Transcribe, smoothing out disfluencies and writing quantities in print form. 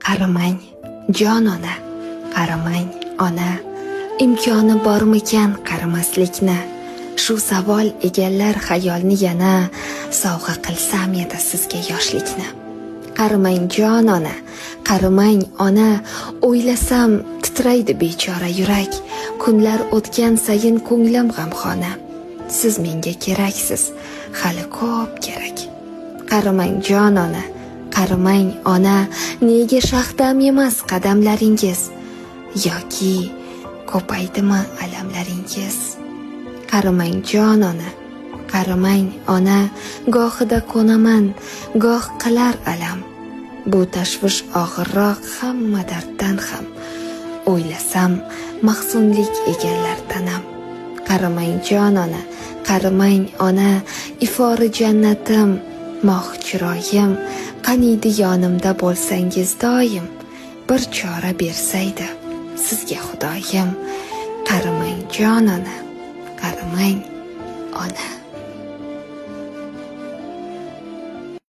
Qaramang, jon ona, qaramang, ona. Imkoni bormikan qaramaslikni? Shu savol egallar xayolni yana, sovg'a qilsam edi sizga yoshlikni. Qaramang, jon ona, qaramang, ona. O'ylasam titraydi bechora yurak. Kunlar o'tgan sayin ko'nglim g'amxona. Siz menga keraksiz, hali ko'p kerak. Qaramang, jon ona, qaramang, ona. Nega shaxdam emas qadamlaringiz? Yoki ko'paydimi alamlaringiz? Qaramang, jon ona, qaramang, ona. Gohida ko'naman, goh qilar alam. Bu tashvish og'irroq hamma darddan ham. O'ylasam mahzunlik egallar tanam. Qaramang, jon ona, qaramang, ona. Ifori jannatim, moh chiroyim. Qaniydi yonimda bo'lsangiz doim. Bir chora bersaydi sizga Xudoyim. Qaramang, jon ona, qaramang, ona.